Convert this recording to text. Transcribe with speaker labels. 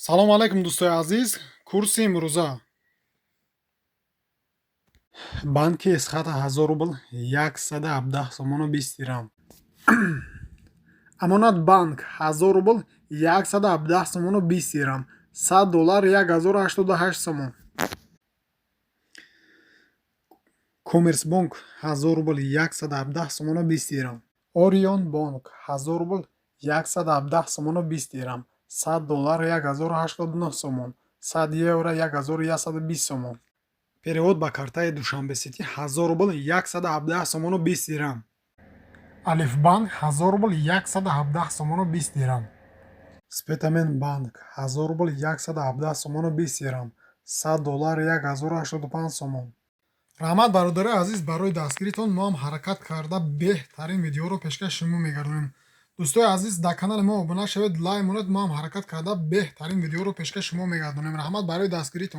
Speaker 1: салому алайкум дӯстои азиз. Курси имрӯза банки эсхата 1000 рубл 117 сомону 20 дирам. амонат банк 1000 рубл 117 сомону 20 дирам. $100 1088 сомон. Коммерсбанк 1000 рубл 117 сомону 20 дирам. Орион банк 1000 рубл 117 сомону 20 дирам. $100 1089 сомон. 100 евро 1120 сомон. перевод ба картаи душанбеситӣ 1000 рубл 117 сомону 20 дирам. алифбанк 1000 рубл 117 сомону 20 дирам. спетамен банк 1000 рубл 117 сомону 20 дирам. $100 1085 сомон. раҳмат бародари азиз, барои дастгиритон мо ҳам ҳаракат карда беҳтарин видеоро пешкаш шумо мегардонем. дӯстои азиз, дар канали мо обуна шавед, лайк монед, мо ҳам ҳаракат карда беҳтарин видеоро пешкаш шумо мегардонем. раҳмат барои дастгиритон.